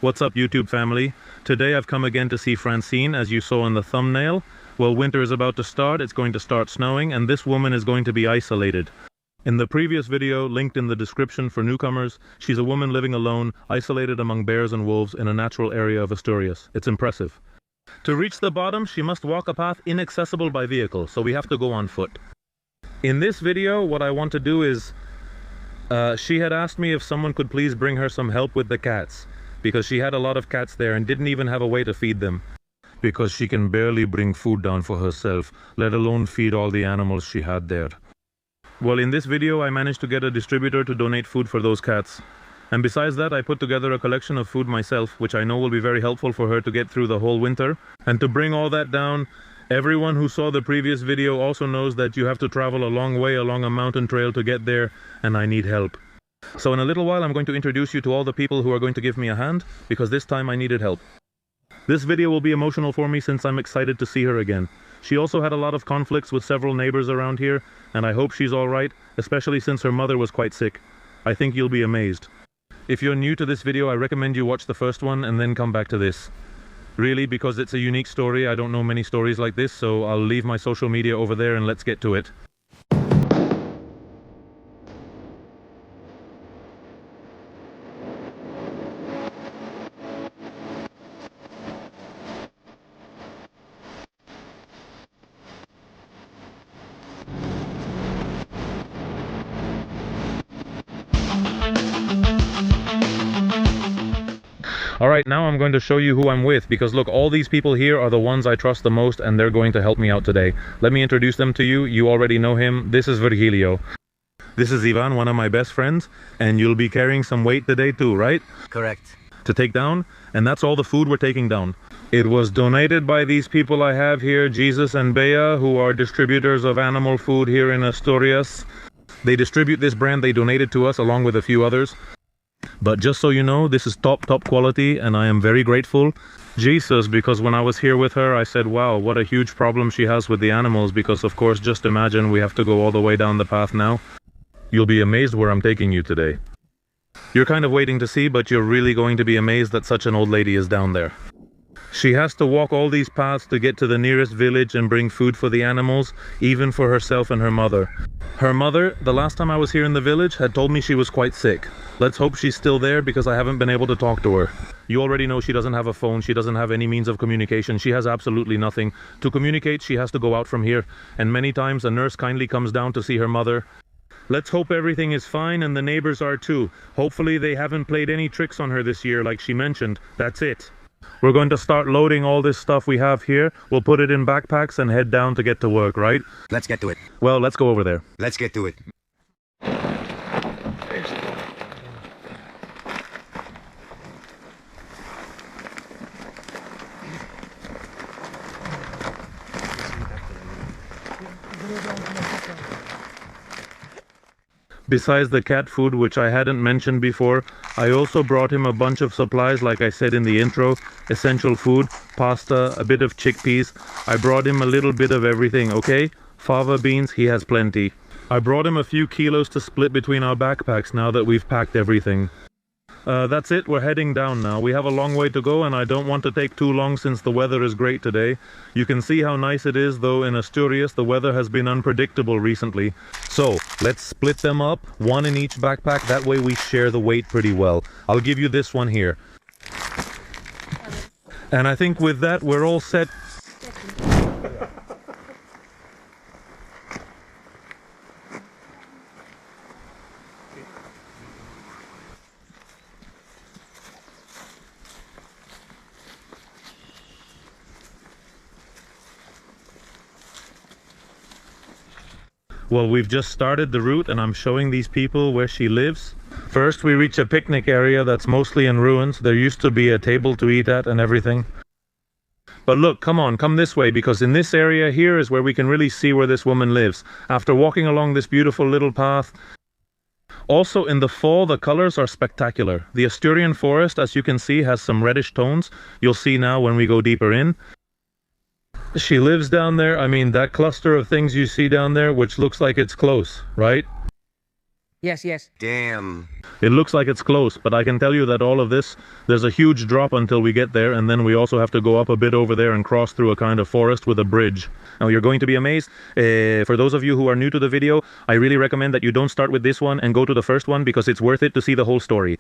What's up, YouTube family? Today I've come again to see Francine, as you saw in the thumbnail. Well, winter is about to start, it's going to start snowing, and this woman is going to be isolated. In the previous video, linked in the description for newcomers, she's a woman living alone, isolated among bears and wolves in a natural area of Asturias. It's impressive. To reach the bottom, she must walk a path inaccessible by vehicle, so we have to go on foot. In this video, what I want to do is, she had asked me if someone could please bring her some help with the cats, because she had a lot of cats there and didn't even have a way to feed them. Because she can barely bring food down for herself, let alone feed all the animals she had there. Well, in this video I managed to get a distributor to donate food for those cats. And besides that, I put together a collection of food myself, which I know will be very helpful for her to get through the whole winter. And to bring all that down, everyone who saw the previous video also knows that you have to travel a long way along a mountain trail to get there, and I need help. So in a little while I'm going to introduce you to all the people who are going to give me a hand, because this time I needed help. This video will be emotional for me since I'm excited to see her again. She also had a lot of conflicts with several neighbors around here, and I hope she's alright, especially since her mother was quite sick. I think you'll be amazed. If you're new to this video, I recommend you watch the first one and then come back to this. Really, because it's a unique story. I don't know many stories like this, so I'll leave my social media over there and let's get to it. Alright, now I'm going to show you who I'm with, because look, all these people here are the ones I trust the most, and they're going to help me out today. Let me introduce them to you. You already know him. This is Virgilio. This is Ivan, one of my best friends, and you'll be carrying some weight today too, right? Correct. To take down, and that's all the food we're taking down. It was donated by these people I have here, Jesus and Bea, who are distributors of animal food here in Asturias. They distribute this brand they donated to us along with a few others. But just so you know, this is top quality, and I am very grateful. Jesus, because when I was here with her, I said, wow, what a huge problem she has with the animals, because of course, just imagine we have to go all the way down the path now. You'll be amazed where I'm taking you today. You're kind of waiting to see, but you're really going to be amazed that such an old lady is down there. She has to walk all these paths to get to the nearest village and bring food for the animals, even for herself and her mother. Her mother, the last time I was here in the village, had told me she was quite sick. Let's hope she's still there, because I haven't been able to talk to her. You already know she doesn't have a phone, she doesn't have any means of communication, she has absolutely nothing. To communicate, she has to go out from here, and many times a nurse kindly comes down to see her mother. Let's hope everything is fine, and the neighbors are too. Hopefully they haven't played any tricks on her this year like she mentioned. That's it. We're going to start loading all this stuff we have here. We'll put it in backpacks and head down to get to work, right? Let's get to it. Well, let's go over there. Let's get to it. Besides the cat food, which I hadn't mentioned before, I also brought him a bunch of supplies, like I said in the intro. Essential food, pasta, a bit of chickpeas. I brought him a little bit of everything, okay? Fava beans, he has plenty. I brought him a few kilos to split between our backpacks now that we've packed everything. That's it, we're heading down now. We have a long way to go, and I don't want to take too long since the weather is great today. You can see how nice it is, though in Asturias the weather has been unpredictable recently. So, let's split them up, one in each backpack, that way we share the weight pretty well. I'll give you this one here. And I think with that we're all set. Well, we've just started the route, and I'm showing these people where she lives. First, we reach a picnic area that's mostly in ruins. There used to be a table to eat at and everything. But look, come on, come this way, because in this area here is where we can really see where this woman lives. After walking along this beautiful little path. Also, in the fall, the colors are spectacular. The Asturian forest, as you can see, has some reddish tones. You'll see now when we go deeper in. She lives down there. I mean, that cluster of things you see down there, which looks like it's close, right? Yes, yes. Damn. It looks like it's close, but I can tell you that all of this, there's a huge drop until we get there, and then we also have to go up a bit over there and cross through a kind of forest with a bridge. Now, you're going to be amazed. For those of you who are new to the video, I really recommend that you don't start with this one and go to the first one because it's worth it to see the whole story.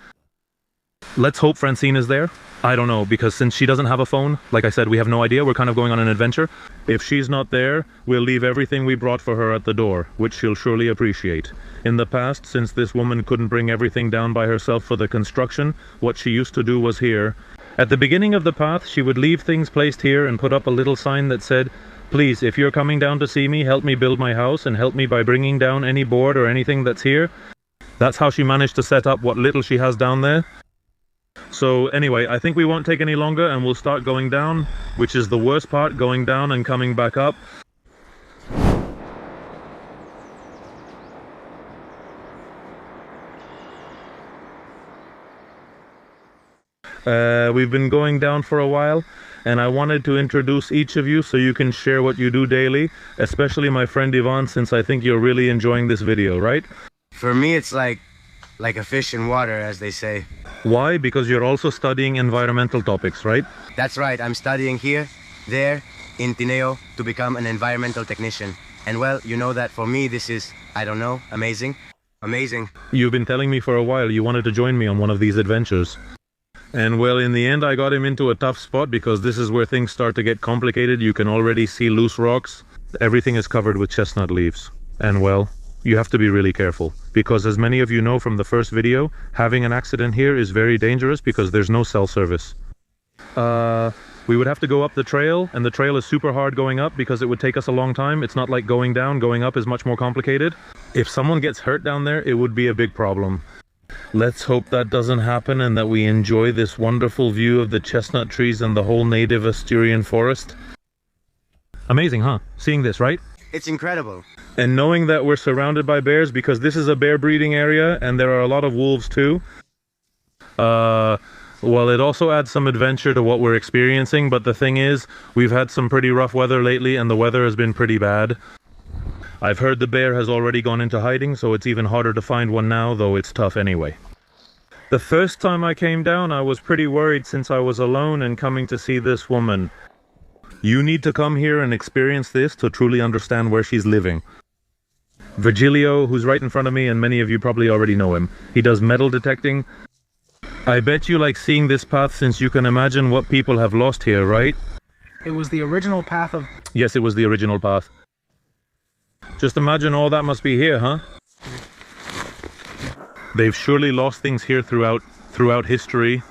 Let's hope Francine is there. I don't know, because since she doesn't have a phone, like I said, we have no idea. We're kind of going on an adventure. If she's not there, we'll leave everything we brought for her at the door, which she'll surely appreciate. In the past, since this woman couldn't bring everything down by herself for the construction, what she used to do was here. At the beginning of the path, she would leave things placed here and put up a little sign that said, "Please, if you're coming down to see me, help me build my house and help me by bringing down any board or anything that's here." That's how she managed to set up what little she has down there. So anyway, I think we won't take any longer and we'll start going down, which is the worst part, going down and coming back up. We've been going down for a while, and I wanted to introduce each of you so you can share what you do daily, especially my friend Ivan, since I think you're really enjoying this video, right? For me, it's like a fish in water, as they say. Why? Because you're also studying environmental topics, right? That's right. I'm studying here, there, in Tineo to become an environmental technician. And well, you know that for me, this is, I don't know, amazing. Amazing. You've been telling me for a while you wanted to join me on one of these adventures. And well, in the end, I got him into a tough spot because this is where things start to get complicated. You can already see loose rocks. Everything is covered with chestnut leaves. And well, you have to be really careful because, as many of you know from the first video, having an accident here is very dangerous because there's no cell service. We would have to go up the trail, and the trail is super hard going up because it would take us a long time. It's not like going down. Going up is much more complicated. If someone gets hurt down there, it would be a big problem. Let's hope that doesn't happen and that we enjoy this wonderful view of the chestnut trees and the whole native Asturian forest. Amazing, huh? Seeing this, right? It's incredible. And knowing that we're surrounded by bears, because this is a bear breeding area and there are a lot of wolves too. Well, it also adds some adventure to what we're experiencing, but the thing is, we've had some pretty rough weather lately and the weather has been pretty bad. I've heard the bear has already gone into hiding, so it's even harder to find one now, though it's tough anyway. The first time I came down, I was pretty worried since I was alone and coming to see this woman. You need to come here and experience this to truly understand where she's living. Virgilio, who's right in front of me, and many of you probably already know him. He does metal detecting. I bet you like seeing this path since you can imagine what people have lost here, right? It was the original path of... Yes, it was the original path. Just imagine all that must be here, huh? They've surely lost things here throughout history.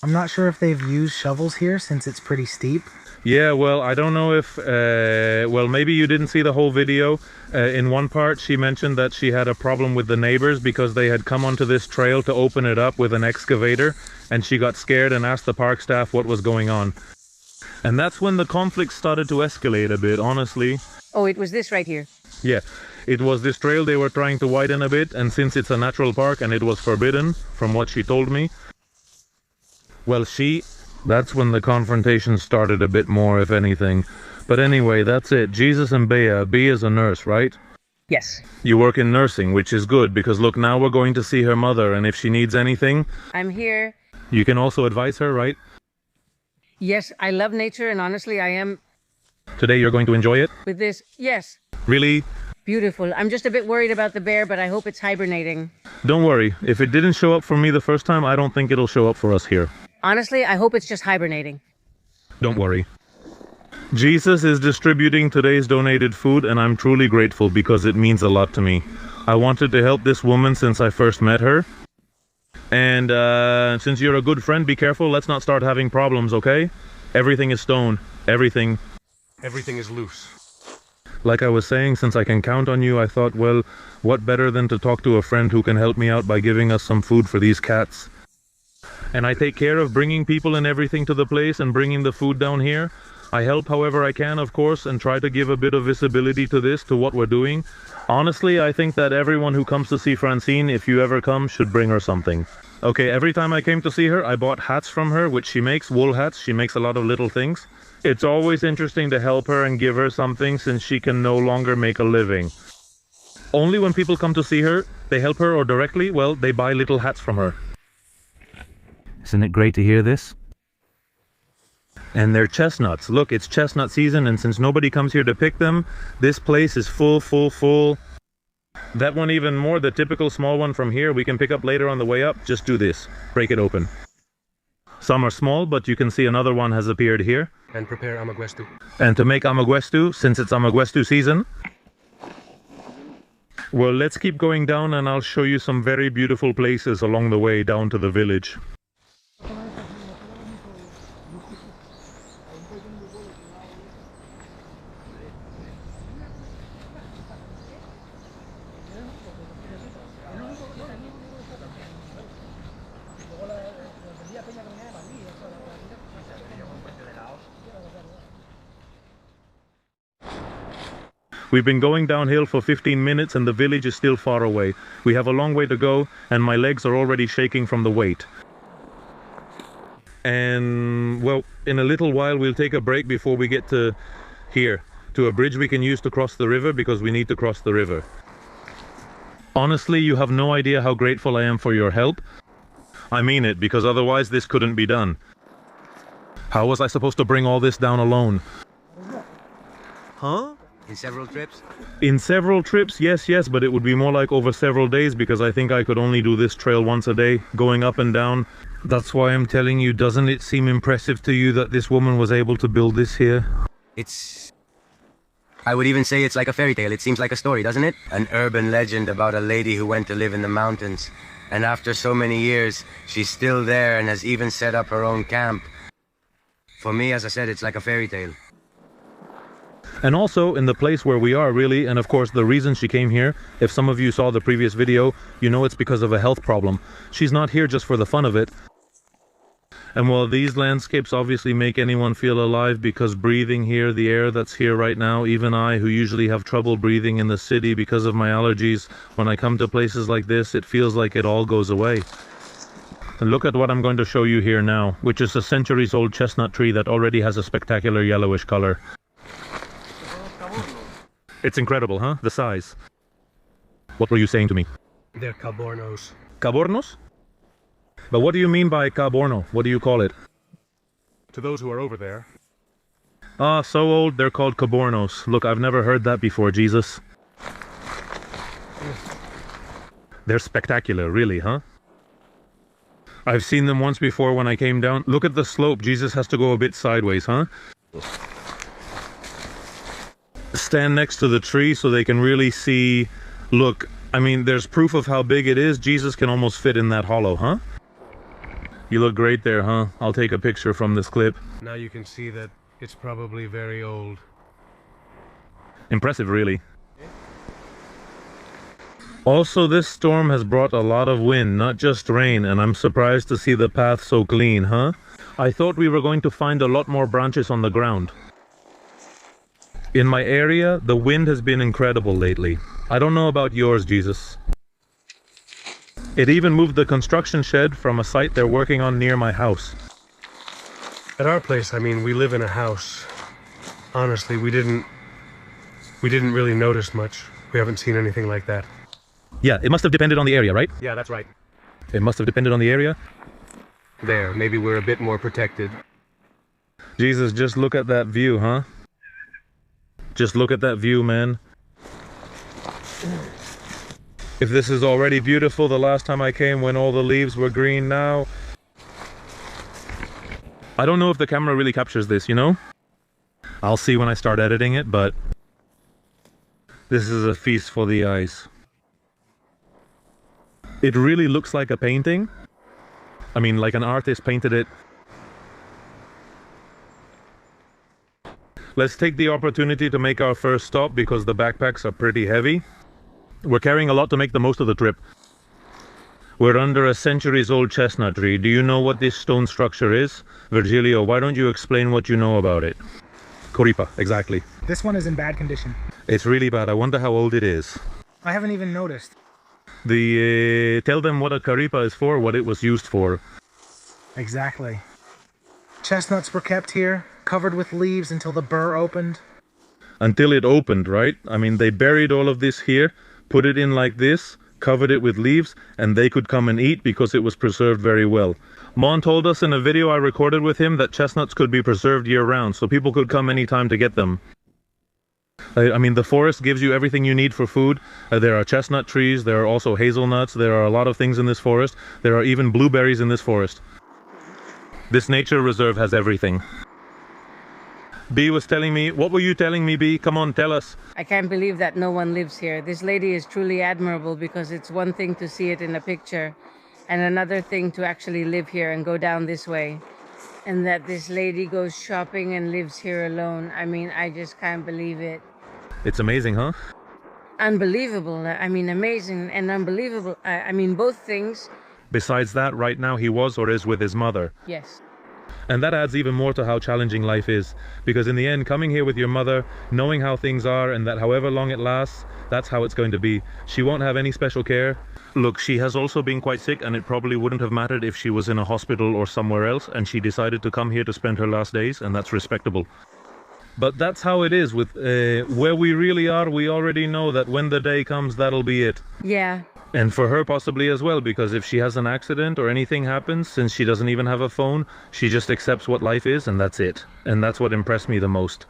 I'm not sure if they've used shovels here since it's pretty steep. Yeah, well, I don't know if... well, maybe you didn't see the whole video. In one part, she mentioned that she had a problem with the neighbors because they had come onto this trail to open it up with an excavator, and she got scared and asked the park staff what was going on. And that's when the conflict started to escalate a bit, honestly. Oh, it was this right here. Yeah, it was this trail they were trying to widen a bit, and since it's a natural park and it was forbidden, from what she told me, well, that's when the confrontation started a bit more, if anything. But anyway, that's it. Jesus and Bea. Bea is a nurse, right? Yes. You work in nursing, which is good, because look, now we're going to see her mother, and if she needs anything... I'm here. You can also advise her, right? Yes, I love nature, and honestly, I am... Today you're going to enjoy it? With this, yes. Really? Beautiful. I'm just a bit worried about the bear, but I hope it's hibernating. Don't worry. If it didn't show up for me the first time, I don't think it'll show up for us here. Honestly, I hope it's just hibernating. Don't worry. Jesus is distributing today's donated food, and I'm truly grateful because it means a lot to me. I wanted to help this woman since I first met her. And since you're a good friend, be careful. Let's not start having problems, okay? Everything is stone. Everything is loose. Like I was saying, since I can count on you, I thought, well, what better than to talk to a friend who can help me out by giving us some food for these cats. And I take care of bringing people and everything to the place and bringing the food down here. I help however I can, of course, and try to give a bit of visibility to this, to what we're doing. Honestly, I think that everyone who comes to see Francine, if you ever come, should bring her something. Okay, every time I came to see her, I bought hats from her, which she makes, wool hats. She makes a lot of little things. It's always interesting to help her and give her something since she can no longer make a living. Only when people come to see her, they help her, or directly, well, they buy little hats from her. Isn't it great to hear this? And they're chestnuts. Look, it's chestnut season, and since nobody comes here to pick them, this place is full, full, full. That one even more, the typical small one from here, we can pick up later on the way up. Just do this. Break it open. Some are small, but you can see another one has appeared here. And prepare amaguestu. And to make amaguestu, since it's amaguestu season, well, let's keep going down and I'll show you some very beautiful places along the way down to the village. We've been going downhill for 15 minutes and the village is still far away. We have a long way to go and my legs are already shaking from the weight. And, well, in a little while we'll take a break before we get to here, to a bridge we can use to cross the river, because we need to cross the river. Honestly, you have no idea how grateful I am for your help. I mean it, because otherwise this couldn't be done. How was I supposed to bring all this down alone? Huh? In several trips? In several trips, yes, but it would be more like over several days, because I think I could only do this trail once a day, going up and down. That's why I'm telling you, doesn't it seem impressive to you that this woman was able to build this here? I would even say it's like a fairy tale. It seems like a story, doesn't it? An urban legend about a lady who went to live in the mountains. And after so many years, she's still there and has even set up her own camp. For me, as I said, it's like a fairy tale. And also in the place where we are, really, and of course the reason she came here, if some of you saw the previous video, you know it's because of a health problem. She's not here just for the fun of it. And while these landscapes obviously make anyone feel alive, because breathing here, the air that's here right now, even I, who usually have trouble breathing in the city because of my allergies, when I come to places like this, it feels like it all goes away. And look at what I'm going to show you here now, which is a centuries-old chestnut tree that already has a spectacular yellowish color. It's incredible, huh? The size. What were you saying to me? They're cabornos. Cabornos? But what do you mean by caborno? What do you call it? To those who are over there. Ah, so old, they're called cabornos. Look, I've never heard that before, Jesus. They're spectacular, really, huh? I've seen them once before when I came down. Look at the slope. Jesus has to go a bit sideways, huh? Stand next to the tree so they can really see. Look, I mean, there's proof of how big it is. Jesus can almost fit in that hollow, huh? You look great there, huh? I'll take a picture from this clip. Now you can see that it's probably very old. Impressive, really. Also, this storm has brought a lot of wind, not just rain, and I'm surprised to see the path so clean, huh? I thought we were going to find a lot more branches on the ground. In my area, the wind has been incredible lately. I don't know about yours, Jesus. It even moved the construction shed from a site they're working on near my house. At our place, I mean, we live in a house. Honestly, we didn't really notice much. We haven't seen anything like that. Yeah, it must have depended on the area, right? Yeah, that's right. It must have depended on the area. There, maybe we're a bit more protected. Jesus, just look at that view, huh? Just look at that view, man. If this is already beautiful, the last time I came when all the leaves were green now. I don't know if the camera really captures this, you know? I'll see when I start editing it, but this is a feast for the eyes. It really looks like a painting. I mean, like an artist painted it. Let's take the opportunity to make our first stop because the backpacks are pretty heavy. We're carrying a lot to make the most of the trip. We're under a centuries-old chestnut tree. Do you know what this stone structure is? Virgilio, why don't you explain what you know about it? Coripa, exactly. This one is in bad condition. It's really bad. I wonder how old it is. I haven't even noticed. Tell them what a caripa is for, what it was used for. Exactly. Chestnuts were kept here, covered with leaves until the burr opened. Until it opened, right? I mean, they buried all of this here, put it in like this, covered it with leaves, and they could come and eat because it was preserved very well. Mon told us in a video I recorded with him that chestnuts could be preserved year-round, so people could come anytime to get them. I mean, the forest gives you everything you need for food. There are chestnut trees, there are also hazelnuts, there are a lot of things in this forest. There are even blueberries in this forest. This nature reserve has everything. B was telling me, what were you telling me, B? Come on, tell us. I can't believe that no one lives here. This lady is truly admirable, because it's one thing to see it in a picture and another thing to actually live here and go down this way. And that this lady goes shopping and lives here alone. I mean, I just can't believe it. It's amazing, huh? Unbelievable. I mean, amazing and unbelievable. I mean, both things. Besides that, right now he was or is with his mother. Yes. And that adds even more to how challenging life is. Because in the end, coming here with your mother, knowing how things are and that however long it lasts, that's how it's going to be. She won't have any special care. Look, she has also been quite sick, and it probably wouldn't have mattered if she was in a hospital or somewhere else, and she decided to come here to spend her last days, and that's respectable. But that's how it is with where we really are. We already know that when the day comes, that'll be it. Yeah. And for her possibly as well, because if she has an accident or anything happens, since she doesn't even have a phone, she just accepts what life is, and that's it. And that's what impressed me the most.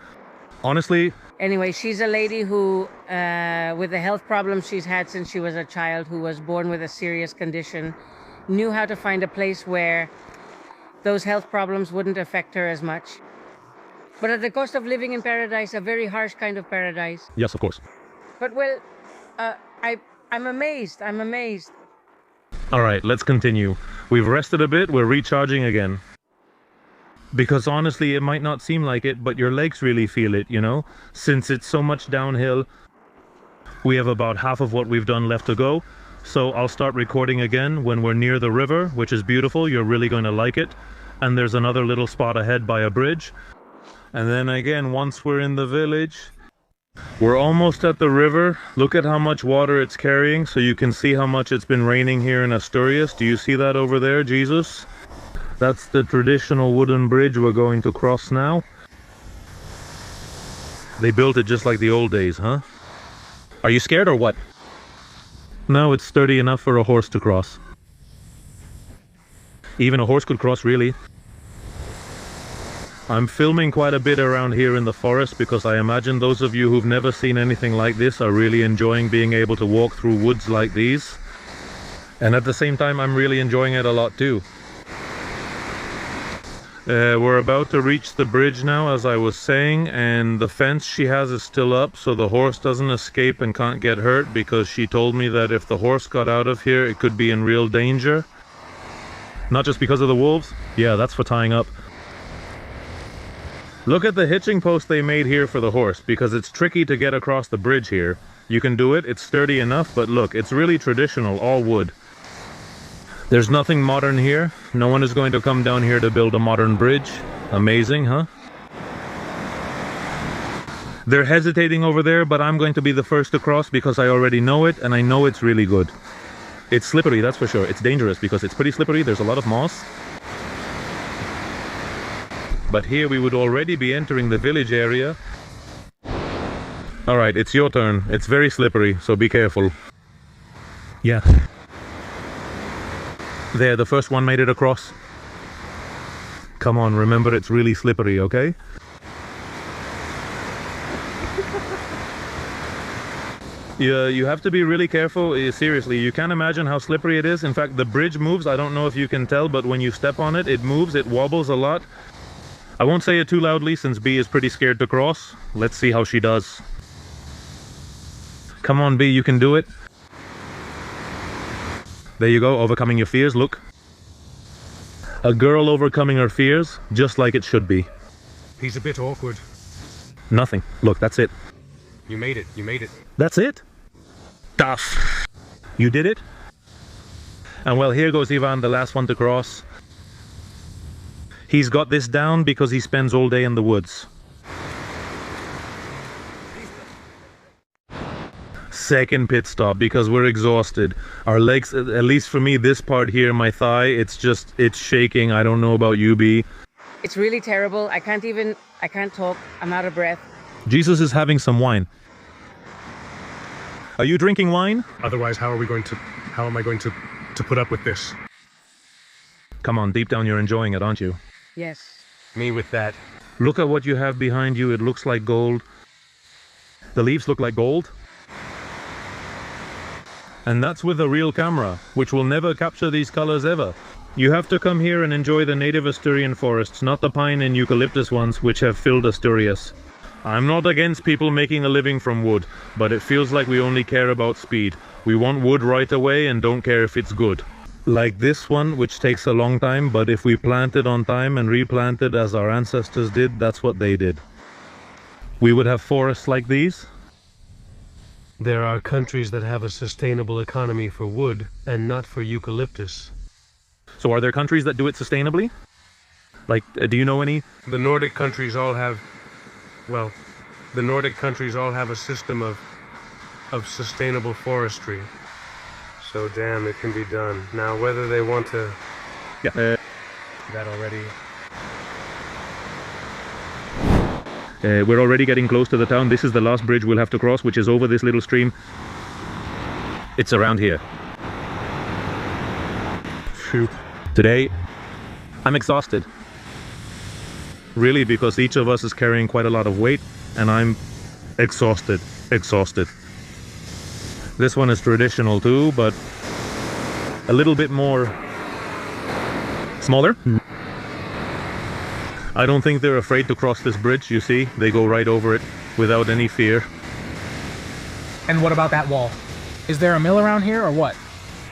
Honestly. Anyway, she's a lady who, with the health problems she's had since she was a child, who was born with a serious condition, knew how to find a place where those health problems wouldn't affect her as much. But at the cost of living in paradise, a very harsh kind of paradise. Yes, of course. But well, I'm amazed. I'm amazed. All right, let's continue. We've rested a bit. We're recharging again. Because honestly, it might not seem like it, but your legs really feel it, you know? Since it's so much downhill, we have about half of what we've done left to go. So I'll start recording again when we're near the river, which is beautiful. You're really going to like it. And there's another little spot ahead by a bridge. And then again, once we're in the village, we're almost at the river. Look at how much water it's carrying, so you can see how much it's been raining here in Asturias. Do you see that over there, Jesus? That's the traditional wooden bridge we're going to cross now. They built it just like the old days, huh? Are you scared or what? No, it's sturdy enough for a horse to cross. Even a horse could cross, really. I'm filming quite a bit around here in the forest because I imagine those of you who've never seen anything like this are really enjoying being able to walk through woods like these. And at the same time, I'm really enjoying it a lot too. We're about to reach the bridge now, as I was saying, and the fence she has is still up, so the horse doesn't escape and can't get hurt, because she told me that if the horse got out of here, it could be in real danger. Not just because of the wolves. Yeah, that's for tying up. Look at the hitching post they made here for the horse, because it's tricky to get across the bridge here. You can do it, it's sturdy enough, but look, it's really traditional, all wood. There's nothing modern here. No one is going to come down here to build a modern bridge. Amazing, huh? They're hesitating over there, but I'm going to be the first to cross because I already know it, and I know it's really good. It's slippery, that's for sure. It's dangerous because it's pretty slippery. There's a lot of moss. But here we would already be entering the village area. All right, it's your turn. It's very slippery, so be careful. Yeah. There, the first one made it across. Come on, remember it's really slippery, okay? Yeah, you have to be really careful. Seriously, you can't imagine how slippery it is. In fact, the bridge moves. I don't know if you can tell, but when you step on it, it moves, it wobbles a lot. I won't say it too loudly since B is pretty scared to cross. Let's see how she does. Come on, B, you can do it. There you go, overcoming your fears, look. A girl overcoming her fears, just like it should be. He's a bit awkward. Nothing. Look, that's it. You made it, you made it. That's it? Tough. You did it? And well, here goes Ivan, the last one to cross. He's got this down because he spends all day in the woods. Second pit stop because we're exhausted. Our legs, at least for me, this part here, my thigh, it's shaking. I don't know about you, B. It's really terrible. I can't talk. I'm out of breath. Jesus is having some wine. Are you drinking wine? Otherwise, how am I going to put up with this? Come on, deep down you're enjoying it, aren't you? Yes. Me with that. Look at what you have behind you. It looks like gold. The leaves look like gold. And that's with a real camera, which will never capture these colors ever. You have to come here and enjoy the native Asturian forests, not the pine and eucalyptus ones which have filled Asturias. I'm not against people making a living from wood, but it feels like we only care about speed. We want wood right away and don't care if it's good. Like this one, which takes a long time, but if we plant it on time and replant it as our ancestors did, that's what they did. We would have forests like these. There are countries that have a sustainable economy for wood and not for eucalyptus. So are there countries that do it sustainably? Like, do you know any? The Nordic countries all have, well, the Nordic countries all have a system of sustainable forestry. So damn, it can be done. Now, whether they want to... Yeah. That already... We're already getting close to the town. This is the last bridge we'll have to cross, which is over this little stream. It's around here. Phew. Today, I'm exhausted. Really, because each of us is carrying quite a lot of weight, and I'm exhausted. This one is traditional too, but a little bit more smaller. I don't think they're afraid to cross this bridge, you see? They go right over it without any fear. And what about that wall? Is there a mill around here or what?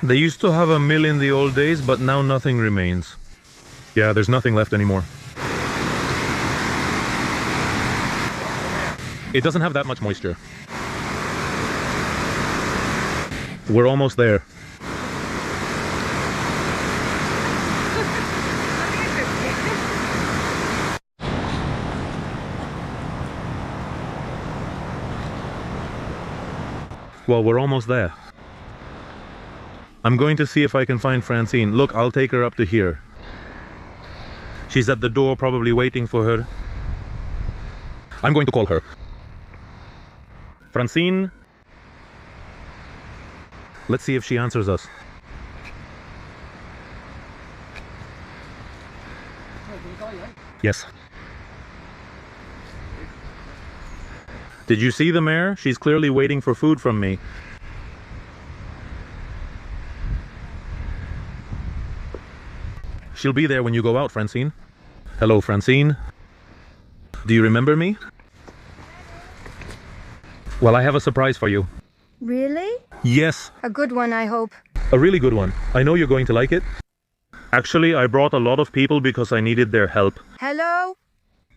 They used to have a mill in the old days, but now nothing remains. Yeah, there's nothing left anymore. It doesn't have that much moisture. We're almost there. Well, we're almost there. I'm going to see if I can find Francine. Look, I'll take her up to here. She's at the door, probably waiting for her. I'm going to call her. Francine? Let's see if she answers us. Yes. Did you see the mare? She's clearly waiting for food from me. She'll be there when you go out, Francine. Hello, Francine. Do you remember me? Well, I have a surprise for you. Really? Yes, A good one, I hope. a really good one. I know you're going to like it. Actually, I brought a lot of people because I needed their help. Hello?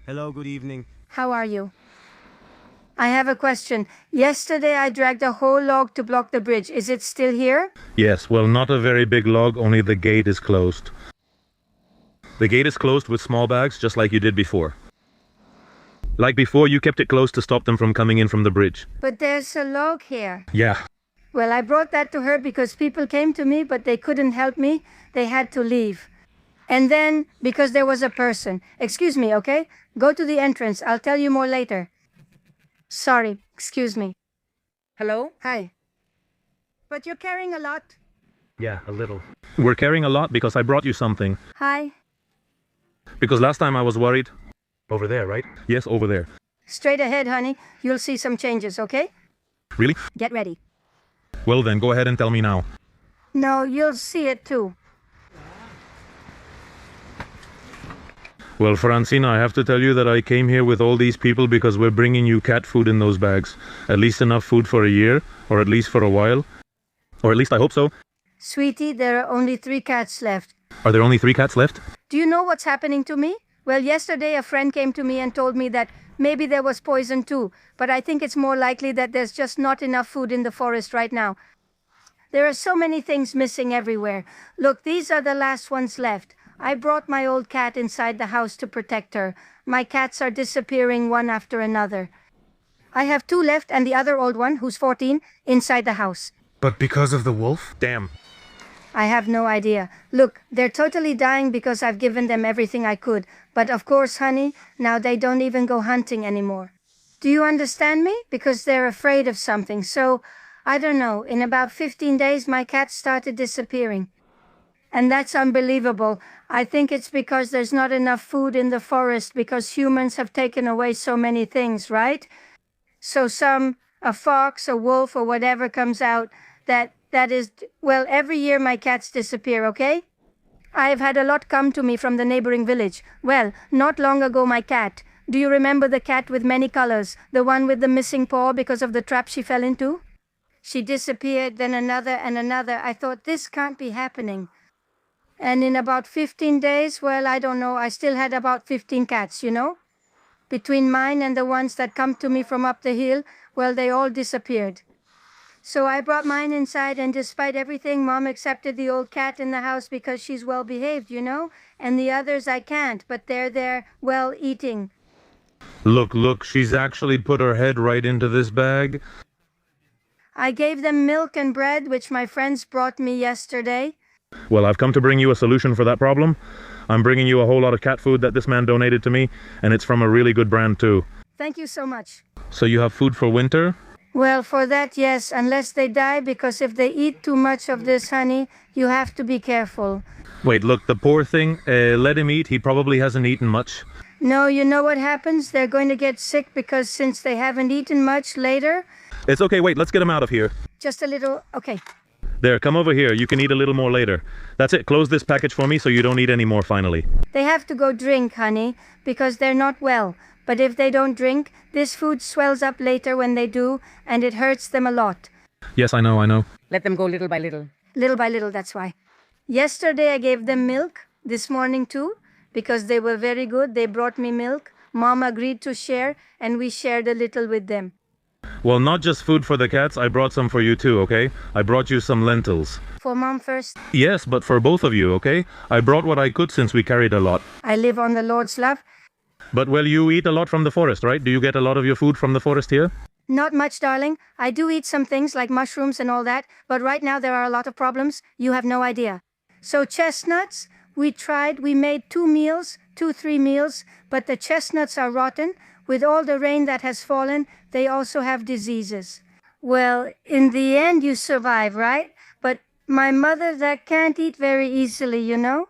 Hello, good evening. How are you? I have a question. Yesterday I dragged a whole log to block the bridge. Is it still here? Yes, well, not a very big log, only the gate is closed. The gate is closed with small bags, just like you did before. Like before, you kept it closed to stop them from coming in from the bridge. But there's a log here. Yeah. Well, I brought that to her because people came to me, but they couldn't help me. They had to leave. And then, because there was a person. Excuse me, okay? Go to the entrance. I'll tell you more later. Sorry, excuse me. Hello? Hi. But you're carrying a lot. Yeah, a little. We're carrying a lot because I brought you something. Hi. Because last time I was worried. Over there, right? Yes, over there. Straight ahead, honey. You'll see some changes, okay? Really? Get ready. Well then, go ahead and tell me now. No, you'll see it too. Well, Francine, I have to tell you that I came here with all these people because we're bringing you cat food in those bags. At least enough food for a year, or at least for a while. Or at least I hope so. Sweetie, there are only 3 cats left. Are there only 3 cats left? Do you know what's happening to me? Well, yesterday a friend came to me and told me that maybe there was poison too, but I think it's more likely that there's just not enough food in the forest right now. There are so many things missing everywhere. Look, these are the last ones left. I brought my old cat inside the house to protect her. My cats are disappearing one after another. I have 2 left and the other old one, who's 14, inside the house. But because of the wolf? Damn. I have no idea. Look, they're totally dying because I've given them everything I could. But of course, honey, now they don't even go hunting anymore. Do you understand me? Because they're afraid of something. So I don't know, in about 15 days my cat started disappearing. And that's unbelievable. I think it's because there's not enough food in the forest because humans have taken away so many things, right? So a fox, a wolf, or whatever comes out, that is, well, every year my cats disappear, okay? I have had a lot come to me from the neighboring village. Well, not long ago my cat. Do you remember the cat with many colors? The one with the missing paw because of the trap she fell into? She disappeared, then another and another. I thought, this can't be happening. And in about 15 days, well, I don't know, I still had about 15 cats, you know? Between mine and the ones that come to me from up the hill, well, they all disappeared. So I brought mine inside, and despite everything, Mom accepted the old cat in the house because she's well behaved, you know? And the others I can't, but they're there, well, eating. Look, she's actually put her head right into this bag. I gave them milk and bread, which my friends brought me yesterday. Well, I've come to bring you a solution for that problem. I'm bringing you a whole lot of cat food that this man donated to me, and it's from a really good brand too. Thank you so much. So you have food for winter? Well, for that, yes, unless they die, because if they eat too much of this honey, you have to be careful. Wait, look, the poor thing, let him eat. He probably hasn't eaten much. No, you know what happens? They're going to get sick because since they haven't eaten much later... It's okay, wait, let's get him out of here. Just a little, okay. There, come over here. You can eat a little more later. That's it. Close this package for me so you don't eat any more finally. They have to go drink, honey, because they're not well. But if they don't drink, this food swells up later when they do, and it hurts them a lot. Yes, I know. Let them go little by little. Little by little, that's why. Yesterday I gave them milk, this morning too, because they were very good. They brought me milk. Mom agreed to share, and we shared a little with them. Well, not just food for the cats. I brought some for you too, okay? I brought you some lentils. For Mom first. Yes, but for both of you, okay? I brought what I could since we carried a lot. I live on the Lord's love. But, well, you eat a lot from the forest, right? Do you get a lot of your food from the forest here? Not much, darling. I do eat some things like mushrooms and all that, but right now there are a lot of problems. You have no idea. So chestnuts, we made 3 meals, but the chestnuts are rotten. With all the rain that has fallen, they also have diseases. Well, in the end you survive, right? But my mother that can't eat very easily, you know?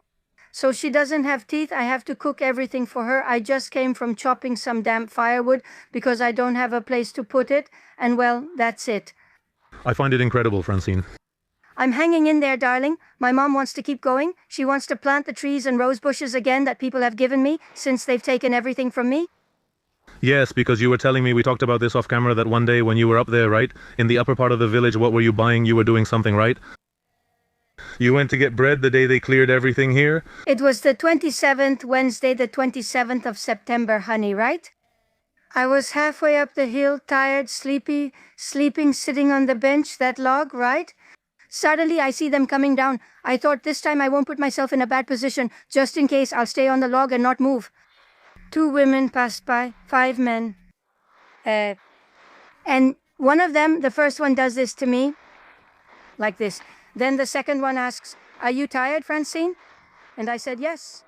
So she doesn't have teeth. I have to cook everything for her. I just came from chopping some damp firewood because I don't have a place to put it. And well, that's it. I find it incredible, Francine. I'm hanging in there, darling. My mom wants to keep going. She wants to plant the trees and rose bushes again that people have given me since they've taken everything from me. Yes, because you were telling me, we talked about this off camera, that one day when you were up there, right? In the upper part of the village, what were you buying? You were doing something, right? You went to get bread the day they cleared everything here? It was the 27th, Wednesday, the 27th of September, honey, right? I was halfway up the hill, tired, sleeping, sitting on the bench, that log, right? Suddenly, I see them coming down. I thought this time I won't put myself in a bad position. Just in case, I'll stay on the log and not move. 2 women passed by, 5 men. And one of them, the first one does this to me, like this. Then the second one asks, "Are you tired, Francine?" And I said, "Yes."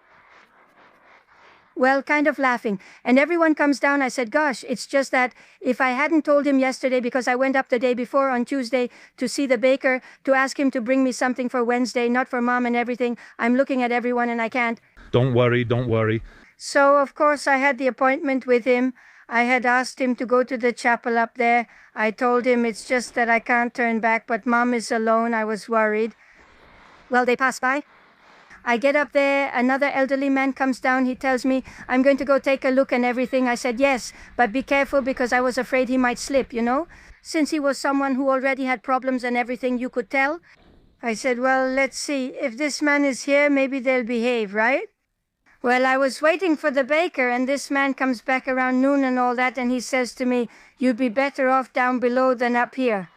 Well, kind of laughing. And everyone comes down. I said, "Gosh, it's just that if I hadn't told him yesterday, because I went up the day before on Tuesday to see the baker, to ask him to bring me something for Wednesday, not for Mom and everything. I'm looking at everyone and I can't." Don't worry. So, of course, I had the appointment with him. I had asked him to go to the chapel up there. I told him it's just that I can't turn back, but Mom is alone. I was worried. Well, they pass by. I get up there. Another elderly man comes down. He tells me, "I'm going to go take a look and everything." I said, "Yes, but be careful because I was afraid he might slip, you know? Since he was someone who already had problems and everything, you could tell." I said, "Well, let's see. If this man is here, maybe they'll behave, right?" Well, I was waiting for the baker, and this man comes back around noon and all that, and he says to me, "You'd be better off down below than up here."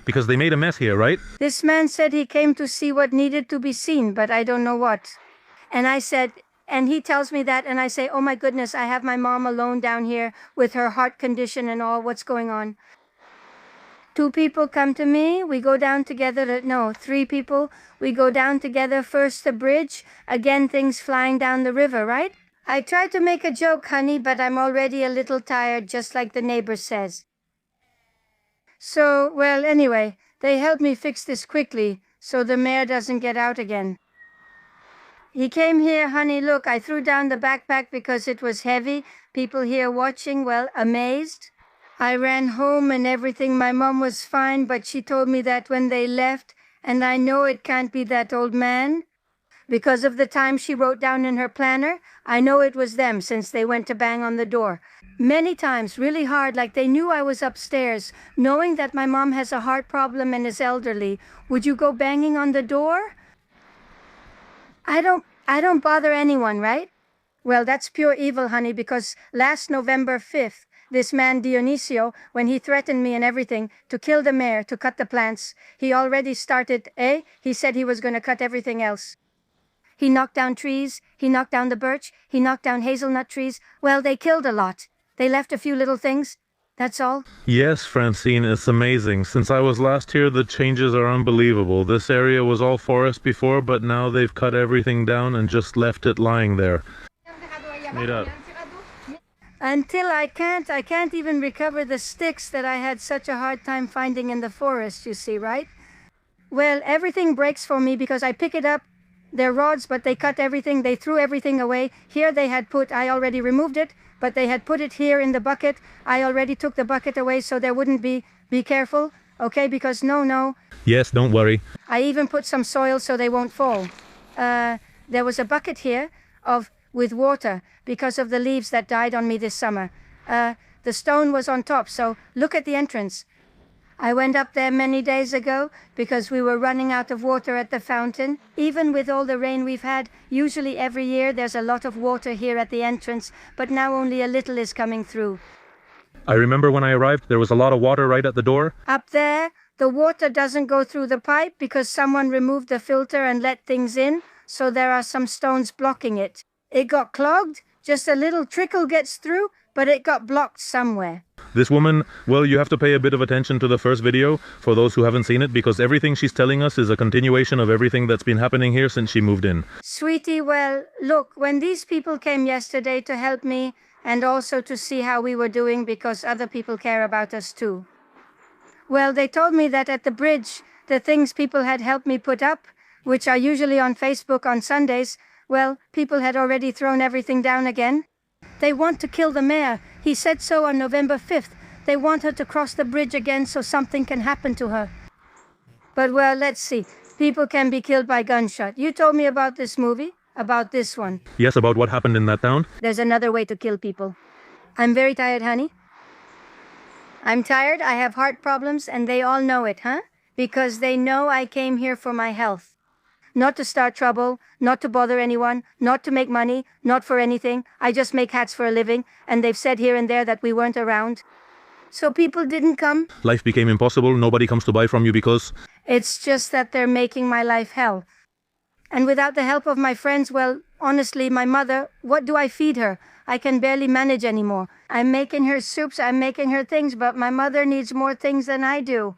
Because they made a mess here, right? This man said he came to see what needed to be seen, but I don't know what. And I said, and he tells me that, and I say, "Oh my goodness, I have my mom alone down here with her heart condition and all. What's going on?" 2 people come to me, we go down together, no, 3 people, we go down together, first the bridge, again things flying down the river, right? I tried to make a joke, honey, but I'm already a little tired, just like the neighbor says. So, well, anyway, they helped me fix this quickly so the mayor doesn't get out again. He came here, honey, look, I threw down the backpack because it was heavy. People here watching, well, amazed. I ran home and everything. My mom was fine, but she told me that when they left, and I know it can't be that old man. Because of the time she wrote down in her planner, I know it was them since they went to bang on the door. Many times, really hard, like they knew I was upstairs. Knowing that my mom has a heart problem and is elderly, would you go banging on the door? I don't bother anyone, right? Well, that's pure evil, honey, because last November 5th, this man Dionisio, when he threatened me and everything to kill the mayor, to cut the plants, he already started, he said he was going to cut everything else. He knocked down trees, he knocked down the birch, he knocked down hazelnut trees. Well, they killed a lot. They left a few little things. That's all. Yes, Francine, it's amazing. Since I was last here, the changes are unbelievable. This area was all forest before, but now they've cut everything down and just left it lying there. Made up. Until I can't even recover the sticks that I had such a hard time finding in the forest, you see, right? Well, everything breaks for me because I pick it up. They're rods, but they cut everything. They threw everything away. Here they had put, I already removed it, but they had put it here in the bucket. I already took the bucket away so there wouldn't be careful, okay? Because no. Yes, don't worry. I even put some soil so they won't fall. There was a bucket here with water because of the leaves that died on me this summer. The stone was on top, so look at the entrance. I went up there many days ago because we were running out of water at the fountain. Even with all the rain we've had, usually every year there's a lot of water here at the entrance, but now only a little is coming through. I remember when I arrived, there was a lot of water right at the door. Up there, the water doesn't go through the pipe because someone removed the filter and let things in, so there are some stones blocking it. It got clogged, just a little trickle gets through, but it got blocked somewhere. This woman, well, you have to pay a bit of attention to the first video for those who haven't seen it, because everything she's telling us is a continuation of everything that's been happening here since she moved in. Sweetie, well, look, when these people came yesterday to help me and also to see how we were doing because other people care about us too. Well, they told me that at the bridge, the things people had helped me put up, which are usually on Facebook on Sundays, well, people had already thrown everything down again. They want to kill the mayor. He said so on November 5th. They want her to cross the bridge again so something can happen to her. But well, let's see. People can be killed by gunshot. You told me about this movie, about this one. Yes, about what happened in that town? There's another way to kill people. I'm very tired, honey. I'm tired, I have heart problems, and they all know it, huh? Because they know I came here for my health. Not to start trouble, not to bother anyone, not to make money, not for anything. I just make hats for a living, and they've said here and there that we weren't around. So people didn't come. Life became impossible, nobody comes to buy from you because... It's just that they're making my life hell. And without the help of my friends, well, honestly, my mother, what do I feed her? I can barely manage anymore. I'm making her soups, I'm making her things, but my mother needs more things than I do.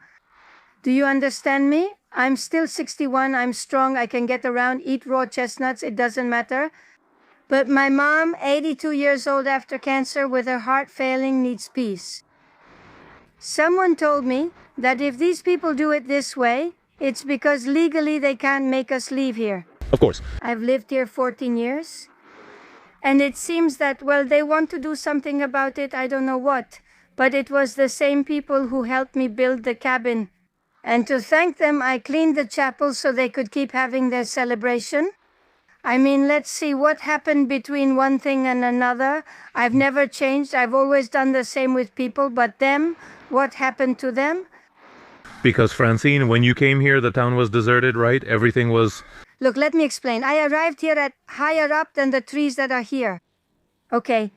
Do you understand me? I'm still 61, I'm strong, I can get around, eat raw chestnuts, it doesn't matter. But my mom, 82 years old after cancer with her heart failing, needs peace. Someone told me that if these people do it this way, it's because legally they can't make us leave here. Of course. I've lived here 14 years. And it seems that, well, they want to do something about it, I don't know what. But it was the same people who helped me build the cabin. And to thank them, I cleaned the chapel so they could keep having their celebration. I mean, let's see what happened between one thing and another. I've never changed. I've always done the same with people. But them, what happened to them? Because, Francine, when you came here, the town was deserted, right? Everything was... Look, let me explain. I arrived here at higher up than the trees that are here. Okay,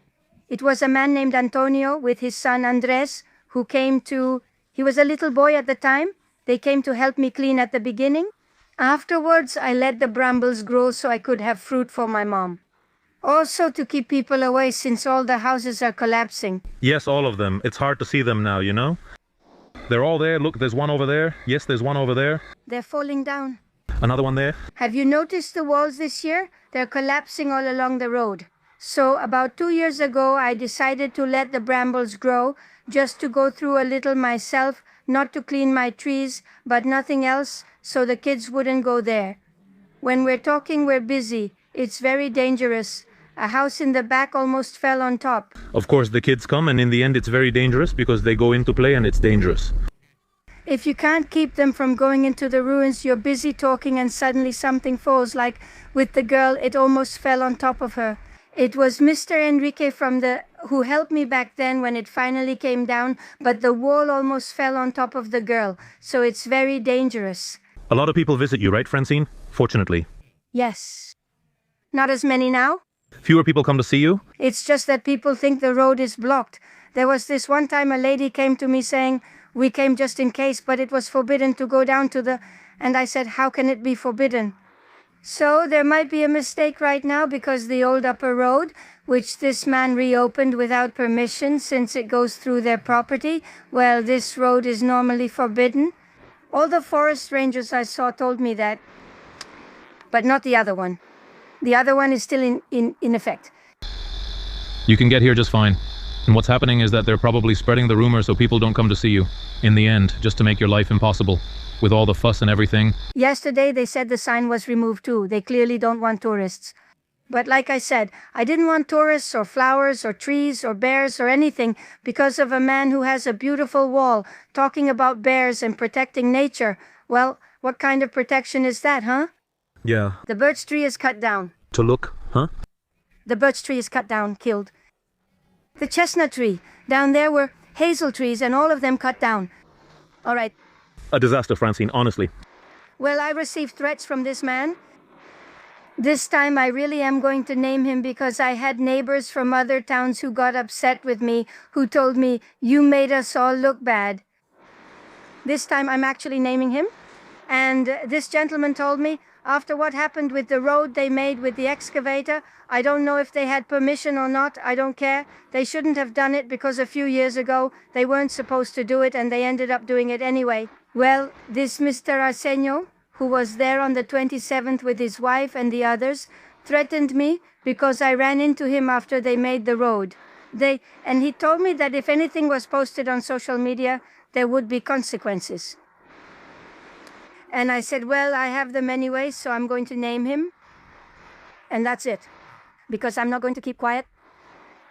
it was a man named Antonio with his son Andres who came to... He was a little boy at the time. They came to help me clean at the beginning. Afterwards, I let the brambles grow so I could have fruit for my mom. Also to keep people away since all the houses are collapsing. Yes, all of them. It's hard to see them now, you know? They're all there. Look, there's one over there. Yes, there's one over there. They're falling down. Another one there. Have you noticed the walls this year? They're collapsing all along the road. So about 2 years ago, I decided to let the brambles grow just to go through a little myself not to clean my trees, but nothing else, so the kids wouldn't go there. When we're talking, we're busy. It's very dangerous. A house in the back almost fell on top. Of course, the kids come, and in the end it's very dangerous because they go into play and it's dangerous. If you can't keep them from going into the ruins, you're busy talking and suddenly something falls, like with the girl, it almost fell on top of her. It was Mr. Enrique who helped me back then when it finally came down, but the wall almost fell on top of the girl, so it's very dangerous. A lot of people visit you, right, Francine? Fortunately. Yes. Not as many now? Fewer people come to see you? It's just that people think the road is blocked. There was this one time a lady came to me saying, "We came just in case, but it was forbidden to go down to the..." And I said, "How can it be forbidden?" So there might be a mistake right now because the old upper road, which this man reopened without permission since it goes through their property, well, this road is normally forbidden. All the forest rangers I saw told me that, but not the other one. The other one is still in effect. You can get here just fine. And what's happening is that they're probably spreading the rumor so people don't come to see you. In the end, just to make your life impossible. With all the fuss and everything. Yesterday they said the sign was removed too. They clearly don't want tourists. But like I said, I didn't want tourists or flowers or trees or bears or anything because of a man who has a beautiful wall talking about bears and protecting nature. Well, what kind of protection is that, huh? Yeah. The birch tree is cut down. To look, huh? The birch tree is cut down, killed. The chestnut tree. Down there were hazel trees and all of them cut down. All right. A disaster, Francine, honestly. Well, I received threats from this man. This time I really am going to name him because I had neighbors from other towns who got upset with me, who told me, "You made us all look bad." This time I'm actually naming him. And this gentleman told me, after what happened with the road they made with the excavator, I don't know if they had permission or not, I don't care. They shouldn't have done it because a few years ago they weren't supposed to do it and they ended up doing it anyway. Well, this Mr. Arsenio, who was there on the 27th with his wife and the others, threatened me because I ran into him after they made the road. And he told me that if anything was posted on social media, there would be consequences. And I said, well, I have them anyway, so I'm going to name him. And that's it. Because I'm not going to keep quiet.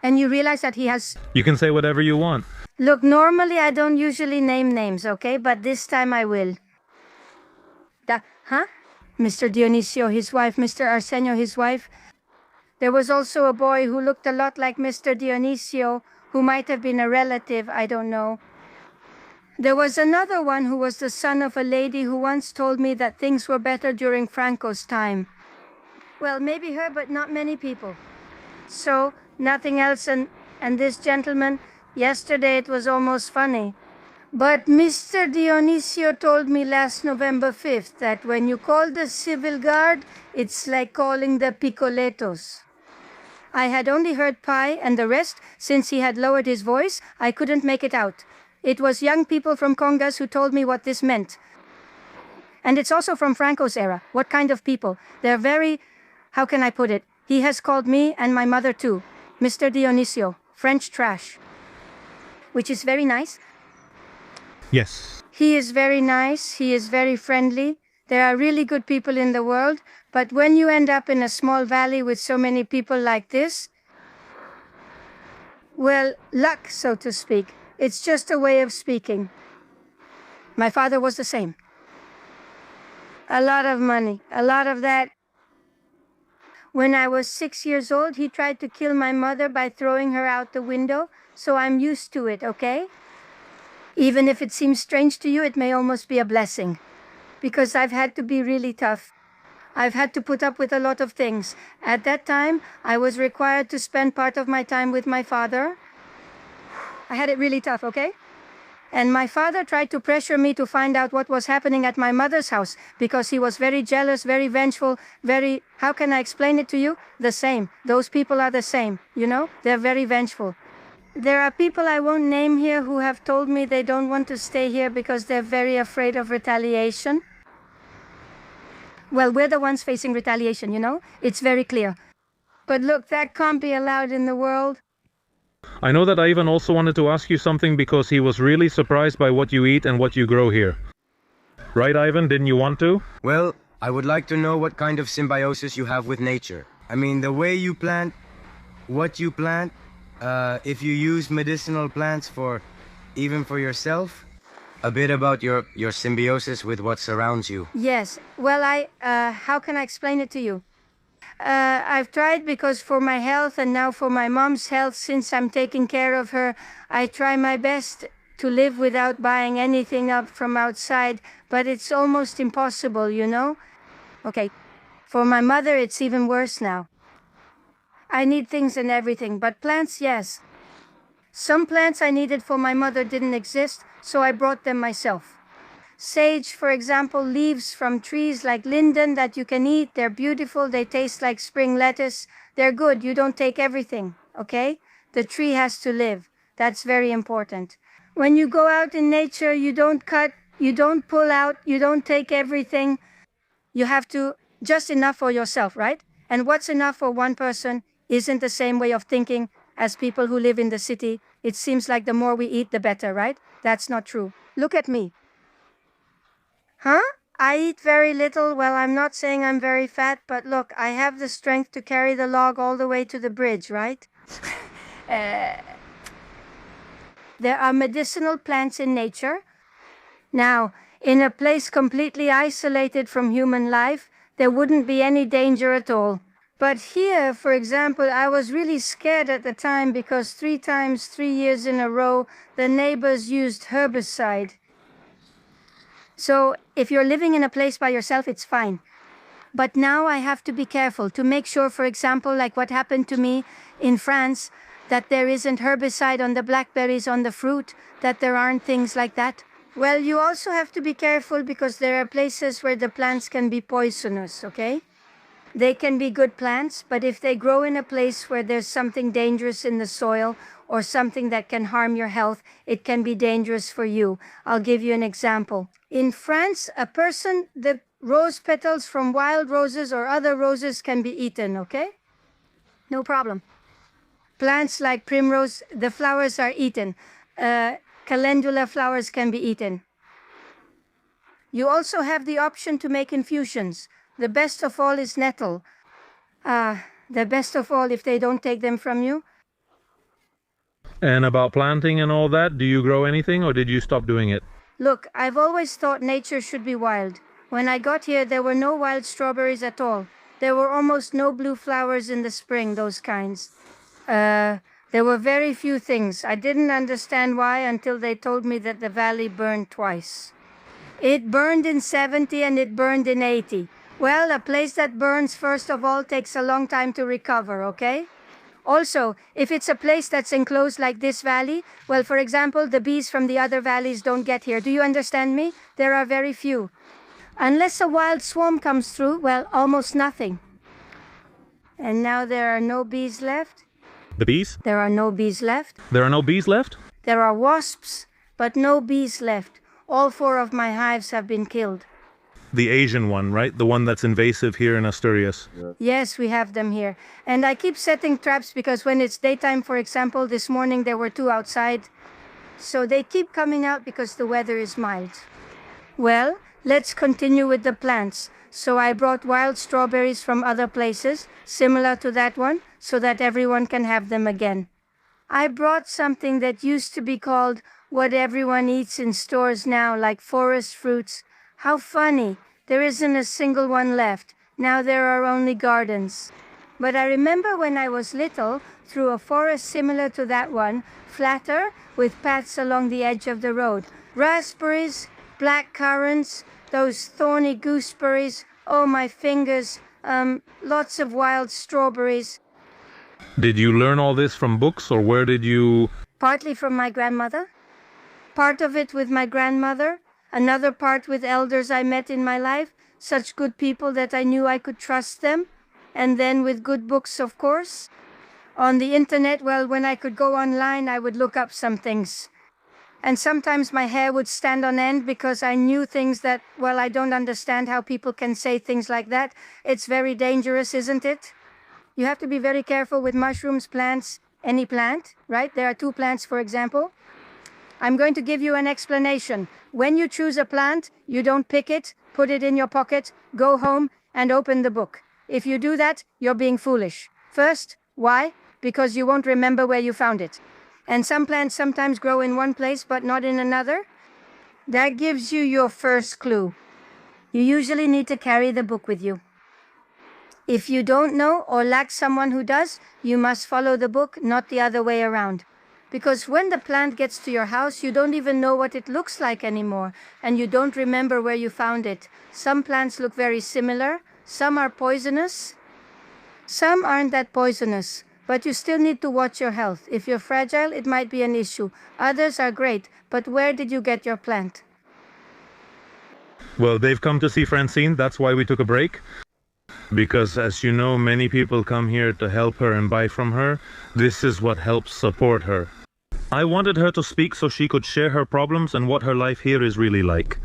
And you realize that he has... You can say whatever you want. Look, normally I don't usually name names, okay? But this time I will. Mr. Dionisio, his wife, Mr. Arsenio, his wife. There was also a boy who looked a lot like Mr. Dionisio, who might have been a relative, I don't know. There was another one who was the son of a lady who once told me that things were better during Franco's time. Well, maybe her, but not many people. So, nothing else, and this gentleman, yesterday it was almost funny. But Mr. Dionisio told me last November 5th that when you call the civil guard, it's like calling the picoletos. I had only heard Pi, and the rest, since he had lowered his voice, I couldn't make it out. It was young people from Congas who told me what this meant. And it's also from Franco's era. What kind of people? They're very... How can I put it? He has called me and my mother too. Mr. Dionisio. French trash. Which is very nice. Yes. He is very nice. He is very friendly. There are really good people in the world. But when you end up in a small valley with so many people like this... Well, luck, so to speak. It's just a way of speaking. My father was the same. A lot of money. A lot of that. When I was 6 years old, he tried to kill my mother by throwing her out the window, so I'm used to it, okay? Even if it seems strange to you, it may almost be a blessing. Because I've had to be really tough. I've had to put up with a lot of things. At that time, I was required to spend part of my time with my father. I had it really tough, okay? And my father tried to pressure me to find out what was happening at my mother's house because he was very jealous, very vengeful, very... How can I explain it to you? The same. Those people are the same, you know? They're very vengeful. There are people I won't name here who have told me they don't want to stay here because they're very afraid of retaliation. Well, we're the ones facing retaliation, you know? It's very clear. But look, that can't be allowed in the world. I know that Ivan also wanted to ask you something because he was really surprised by what you eat and what you grow here. Right, Ivan? Didn't you want to? Well, I would like to know what kind of symbiosis you have with nature. I mean, the way you plant, what you plant, if you use medicinal plants even for yourself, a bit about your symbiosis with what surrounds you. Yes. Well, how can I explain it to you? I've tried because for my health and now for my mom's health, since I'm taking care of her, I try my best to live without buying anything up from outside, but it's almost impossible, you know? Okay. For my mother, it's even worse now. I need things and everything, but plants, yes. Some plants I needed for my mother didn't exist, so I brought them myself. Sage, for example, leaves from trees like linden that you can eat. They're beautiful. They taste like spring lettuce. They're good. You don't take everything, okay? The tree has to live. That's very important. When you go out in nature, you don't cut, you don't pull out, you don't take everything. You have to, just enough for yourself, right? And what's enough for one person isn't the same way of thinking as people who live in the city. It seems like the more we eat, the better, right? That's not true. Look at me. Huh? I eat very little. Well, I'm not saying I'm very fat, but look, I have the strength to carry the log all the way to the bridge, right? There are medicinal plants in nature. Now, in a place completely isolated from human life, there wouldn't be any danger at all. But here, for example, I was really scared at the time because 3 times, 3 years in a row, the neighbors used herbicide. So if you're living in a place by yourself, it's fine. But now I have to be careful to make sure, for example, like what happened to me in France, that there isn't herbicide on the blackberries, on the fruit, that there aren't things like that. Well, you also have to be careful because there are places where the plants can be poisonous, okay? They can be good plants, but if they grow in a place where there's something dangerous in the soil or something that can harm your health, it can be dangerous for you. I'll give you an example. In France, the rose petals from wild roses or other roses can be eaten, okay? No problem. Plants like primrose, the flowers are eaten. Calendula flowers can be eaten. You also have the option to make infusions. The best of all is nettle. The best of all if they don't take them from you. And about planting and all that, do you grow anything or did you stop doing it? Look, I've always thought nature should be wild. When I got here, there were no wild strawberries at all. There were almost no blue flowers in the spring, those kinds. There were very few things. I didn't understand why until they told me that the valley burned twice. It burned in 70 and it burned in 80. Well, a place that burns, first of all, takes a long time to recover, okay? Also, if it's a place that's enclosed like this valley, well, for example, the bees from the other valleys don't get here. Do you understand me? There are very few. Unless a wild swarm comes through, well, almost nothing. And now there are no bees left. The bees? There are no bees left. There are no bees left? There are wasps, but no bees left. All 4 of my hives have been killed. The Asian one, right? The one that's invasive here in Asturias. Yes, we have them here. And I keep setting traps because when it's daytime, for example, this morning there were 2 outside. So they keep coming out because the weather is mild. Well, let's continue with the plants. So I brought wild strawberries from other places, similar to that one, so that everyone can have them again. I brought something that used to be called what everyone eats in stores now, like forest fruits. How funny. There isn't a single one left. Now there are only gardens. But I remember when I was little, through a forest similar to that one, flatter, with paths along the edge of the road. Raspberries, black currants, those thorny gooseberries, oh my fingers, lots of wild strawberries. Did you learn all this from books or where did you... Partly from my grandmother. Part of it with my grandmother. Another part with elders I met in my life, such good people that I knew I could trust them. And then with good books, of course. On the internet, well, when I could go online, I would look up some things. And sometimes my hair would stand on end because I knew things that, well, I don't understand how people can say things like that. It's very dangerous, isn't it? You have to be very careful with mushrooms, plants, any plant, right? There are two plants, for example. I'm going to give you an explanation. When you choose a plant, you don't pick it, put it in your pocket, go home, and open the book. If you do that, you're being foolish. First, why? Because you won't remember where you found it. And some plants sometimes grow in one place, but not in another. That gives you your first clue. You usually need to carry the book with you. If you don't know or lack someone who does, you must follow the book, not the other way around. Because when the plant gets to your house, you don't even know what it looks like anymore, and you don't remember where you found it. Some plants look very similar, some are poisonous, some aren't that poisonous, but you still need to watch your health. If you're fragile, it might be an issue. Others are great, but where did you get your plant? Well, they've come to see Francine, that's why we took a break. Because, as you know, many people come here to help her and buy from her. This is what helps support her. I wanted her to speak so she could share her problems and what her life here is really like.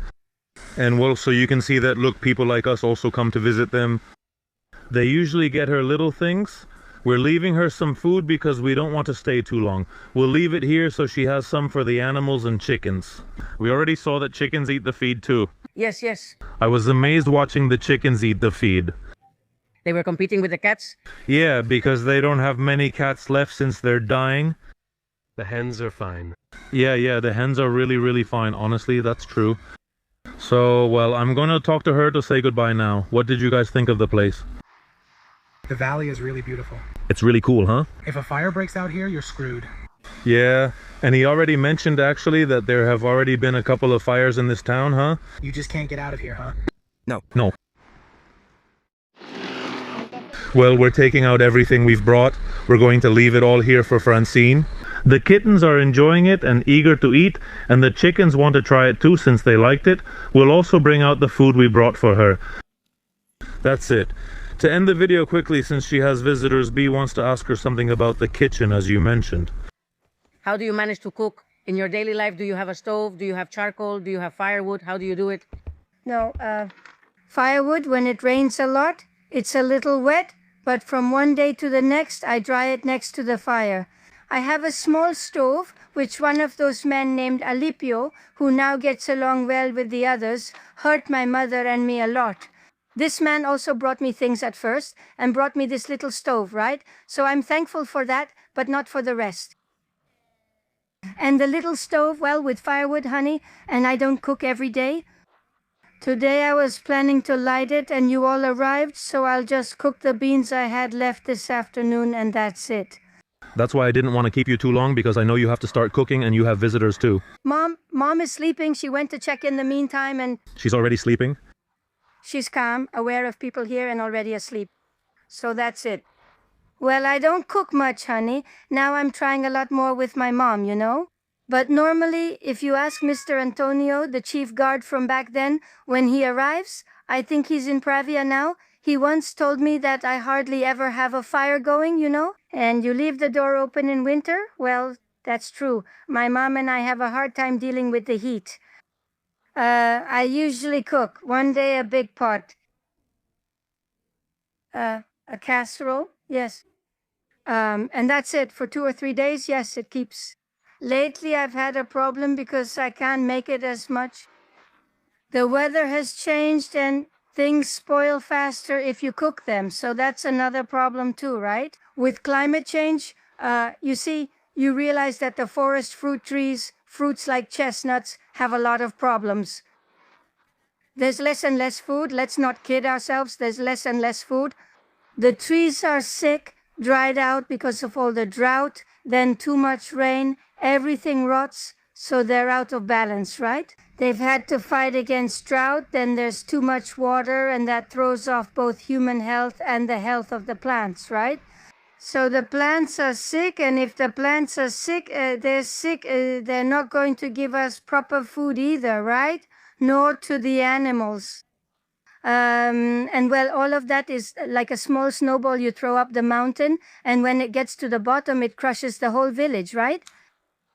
And well, so you can see that, look, people like us also come to visit them. They usually get her little things. We're leaving her some food because we don't want to stay too long. We'll leave it here so she has some for the animals and chickens. We already saw that chickens eat the feed too. Yes, yes. I was amazed watching the chickens eat the feed. They were competing with the cats? Yeah, because they don't have many cats left since they're dying. The hens are fine. Yeah, the hens are really fine. Honestly, that's true. So, well, I'm gonna talk to her to say goodbye now. What did you guys think of the place? The valley is really beautiful. It's really cool, huh? If a fire breaks out here, you're screwed. Yeah, and he already mentioned actually that there have already been a couple of fires in this town, huh? You just can't get out of here, huh? No. Well, we're taking out everything we've brought. We're going to leave it all here for Francine. The kittens are enjoying it and eager to eat, and the chickens want to try it too since they liked it. We'll also bring out the food we brought for her. That's it. To end the video quickly, since she has visitors, B wants to ask her something about the kitchen, as you mentioned. How do you manage to cook in your daily life? Do you have a stove? Do you have charcoal? Do you have firewood? How do you do it? No, firewood, when it rains a lot, it's a little wet, but from one day to the next, I dry it next to the fire. I have a small stove, which one of those men named Alipio, who now gets along well with the others, hurt my mother and me a lot. This man also brought me things at first, and brought me this little stove, right? So I'm thankful for that, but not for the rest. And the little stove, well, with firewood, honey, and I don't cook every day. Today I was planning to light it and you all arrived, so I'll just cook the beans I had left this afternoon and that's it. That's why I didn't want to keep you too long, because I know you have to start cooking and you have visitors too. Mom is sleeping. She went to check in the meantime and... She's already sleeping? She's calm, aware of people here and already asleep. So that's it. Well, I don't cook much, honey. Now I'm trying a lot more with my mom, you know? But normally, if you ask Mr. Antonio, the chief guard from back then, when he arrives, I think he's in Pravia now, he once told me that I hardly ever have a fire going, you know? And you leave the door open in winter? Well, that's true. My mom and I have a hard time dealing with the heat. I usually cook. One day a big pot. A casserole? Yes. And that's it. For 2 or 3 days, yes, it keeps... Lately, I've had a problem because I can't make it as much. The weather has changed and things spoil faster if you cook them. So that's another problem too, right? With climate change, you see, you realize that the forest fruit trees, fruits like chestnuts, have a lot of problems. There's less and less food. Let's not kid ourselves. There's less and less food. The trees are sick, dried out because of all the drought, then too much rain. Everything rots, so they're out of balance, right? They've had to fight against drought, then there's too much water, and that throws off both human health and the health of the plants, right? So the plants are sick, and if the plants are sick, they're not going to give us proper food either, right? Nor to the animals. And well, all of that is like a small snowball you throw up the mountain, and when it gets to the bottom, it crushes the whole village, right?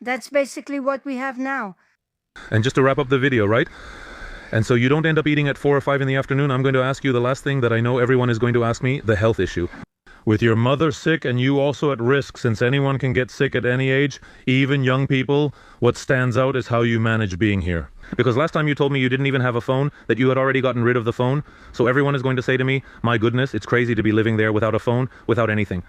That's basically what we have now. And just to wrap up the video, right? And so you don't end up eating at 4 or 5 in the afternoon, I'm going to ask you the last thing that I know everyone is going to ask me, the health issue. With your mother sick and you also at risk, since anyone can get sick at any age, even young people, what stands out is how you manage being here. Because last time you told me you didn't even have a phone, that you had already gotten rid of the phone. So everyone is going to say to me, my goodness, it's crazy to be living there without a phone, without anything.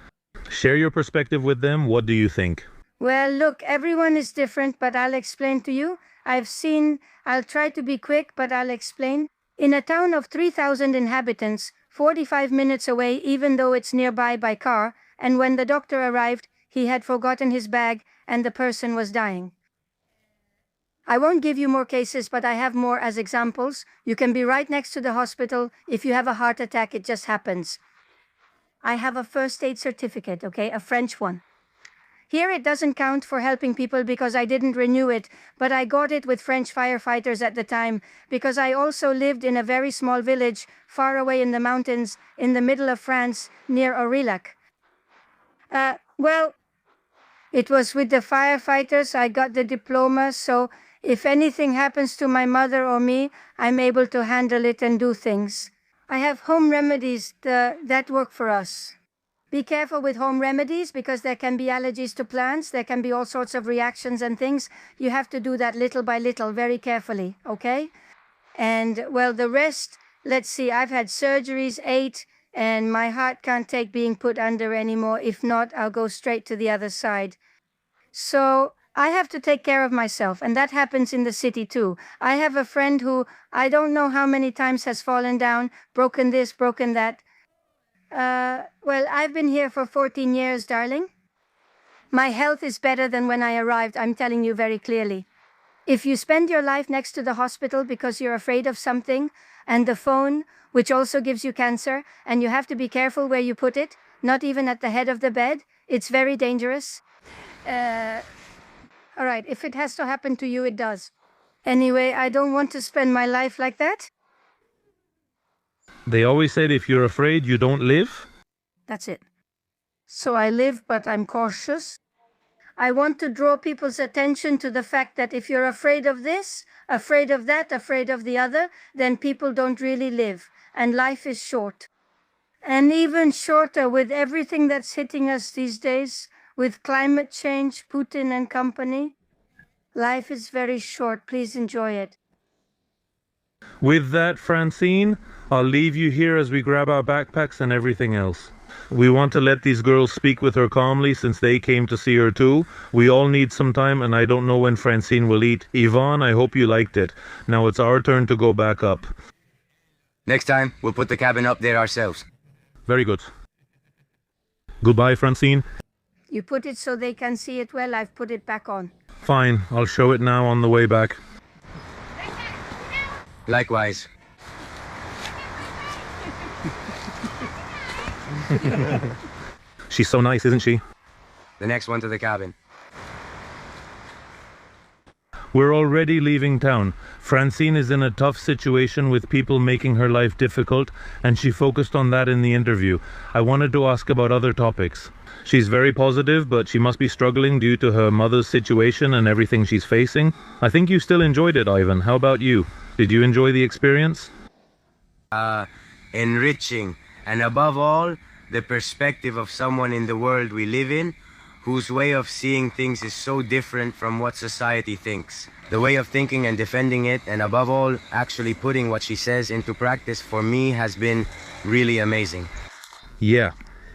Share your perspective with them. What do you think? Well, look, everyone is different, but I'll explain to you. I'll try to be quick, but I'll explain. In a town of 3,000 inhabitants, 45 minutes away, even though it's nearby by car, and when the doctor arrived, he had forgotten his bag and the person was dying. I won't give you more cases, but I have more as examples. You can be right next to the hospital. If you have a heart attack, it just happens. I have a first aid certificate, okay, a French one. Here it doesn't count for helping people because I didn't renew it, but I got it with French firefighters at the time because I also lived in a very small village far away in the mountains in the middle of France near Aurillac. Well, it was with the firefighters I got the diploma, so if anything happens to my mother or me, I'm able to handle it and do things. I have home remedies that work for us. Be careful with home remedies because there can be allergies to plants. There can be all sorts of reactions and things. You have to do that little by little, very carefully, okay? And, well, the rest, let's see, I've had surgeries, 8, and my heart can't take being put under anymore. If not, I'll go straight to the other side. So I have to take care of myself, and that happens in the city too. I have a friend who I don't know how many times has fallen down, broken this, broken that. Well, I've been here for 14 years, darling. My health is better than when I arrived, I'm telling you very clearly. If you spend your life next to the hospital because you're afraid of something, and the phone, which also gives you cancer, and you have to be careful where you put it, not even at the head of the bed, it's very dangerous. All right, if it has to happen to you, it does. Anyway, I don't want to spend my life like that. They always said if you're afraid, you don't live. That's it. So I live, but I'm cautious. I want to draw people's attention to the fact that if you're afraid of this, afraid of that, afraid of the other, then people don't really live, and life is short. And even shorter with everything that's hitting us these days, with climate change, Putin and company. Life is very short. Please enjoy it. With that, Francine, I'll leave you here as we grab our backpacks and everything else. We want to let these girls speak with her calmly since they came to see her too. We all need some time and I don't know when Francine will eat. Yvonne, I hope you liked it. Now it's our turn to go back up. Next time, we'll put the cabin up there ourselves. Very good. Goodbye, Francine. You put it so they can see it well. I've put it back on. Fine, I'll show it now on the way back. Likewise. She's so nice, isn't she? The next one to the cabin. We're already leaving town. Francine is in a tough situation with people making her life difficult, and she focused on that in the interview. I wanted to ask about other topics. She's very positive, but she must be struggling due to her mother's situation and everything she's facing. I think you still enjoyed it, Ivan. How about you? Did you enjoy the experience? Enriching. And above all, the perspective of someone in the world we live in, whose way of seeing things is so different from what society thinks. The way of thinking and defending it, and above all, actually putting what she says into practice, for me has been really amazing. Yeah.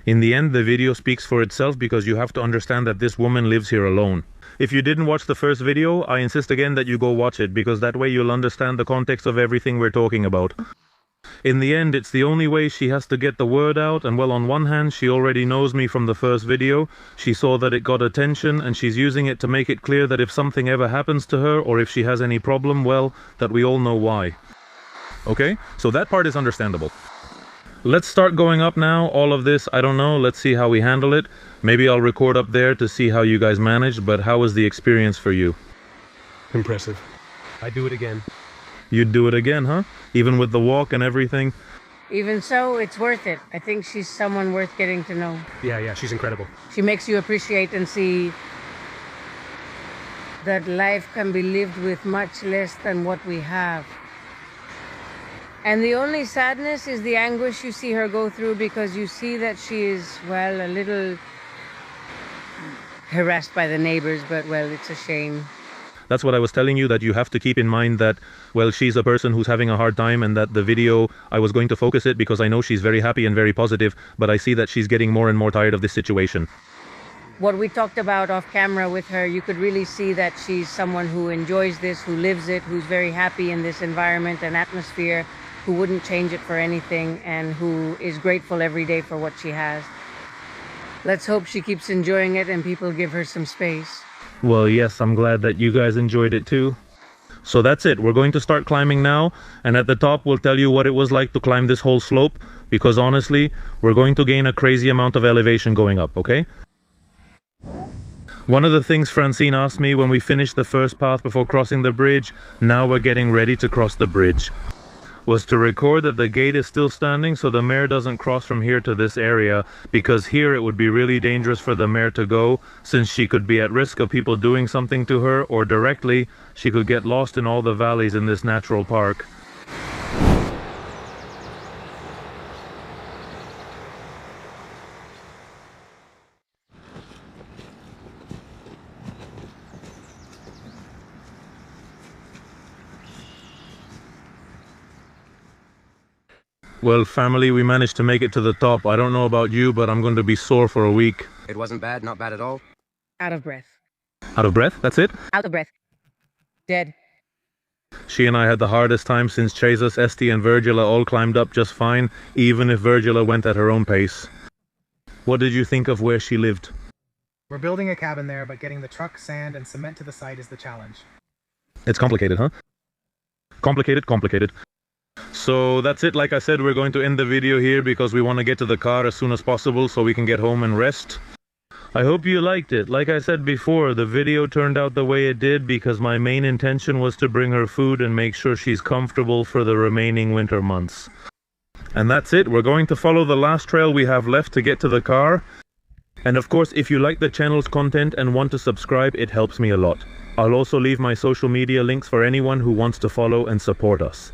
In the end, the video speaks for itself because you have to understand that this woman lives here alone. If you didn't watch the first video, I insist again that you go watch it because that way you'll understand the context of everything we're talking about. In the end, it's the only way she has to get the word out, and well, on one hand, she already knows me from the first video. She saw that it got attention, and she's using it to make it clear that if something ever happens to her, or if she has any problem, well, that we all know why. Okay? So that part is understandable. Let's start going up now. All of this, I don't know. Let's see how we handle it. Maybe I'll record up there to see how you guys managed, but how was the experience for you? Impressive. I'd do it again. You'd do it again, huh? Even with the walk and everything? Even so, it's worth it. I think she's someone worth getting to know. Yeah, she's incredible. She makes you appreciate and see that life can be lived with much less than what we have. And the only sadness is the anguish you see her go through, because you see that she is, well, a little harassed by the neighbors, but, well, it's a shame. That's what I was telling you, that you have to keep in mind that, well, she's a person who's having a hard time, and that the video, I was going to focus it because I know she's very happy and very positive, but I see that she's getting more and more tired of this situation. What we talked about off camera with her, you could really see that she's someone who enjoys this, who lives it, who's very happy in this environment and atmosphere, who wouldn't change it for anything, and who is grateful every day for what she has. Let's hope she keeps enjoying it and people give her some space. Well, yes, I'm glad that you guys enjoyed it too. So that's it. We're going to start climbing now, and at the top we'll tell you what it was like to climb this whole slope, because honestly, we're going to gain a crazy amount of elevation going up, okay? One of the things Francine asked me when we finished the first path before crossing the bridge, now we're getting ready to cross the bridge, was to record that the gate is still standing so the mare doesn't cross from here to this area, because here it would be really dangerous for the mare to go, since she could be at risk of people doing something to her, or directly she could get lost in all the valleys in this natural park. Well, family, we managed to make it to the top. I don't know about you, but I'm going to be sore for a week. It wasn't bad, not bad at all. Out of breath. Out of breath? That's it? Out of breath. Dead. She and I had the hardest time since Jesus, Esti and Virgila all climbed up just fine, even if Virgila went at her own pace. What did you think of where she lived? We're building a cabin there, but getting the truck, sand, and cement to the site is the challenge. It's complicated, huh? Complicated. So that's it. Like I said, we're going to end the video here because we want to get to the car as soon as possible so we can get home and rest. I hope you liked it. Like I said before, the video turned out the way it did because my main intention was to bring her food and make sure she's comfortable for the remaining winter months. And that's it. We're going to follow the last trail we have left to get to the car. And of course, if you like the channel's content and want to subscribe, it helps me a lot. I'll also leave my social media links for anyone who wants to follow and support us.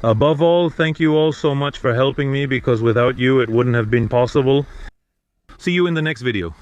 Above all, thank you all so much for helping me, because without you it wouldn't have been possible. See you in the next video.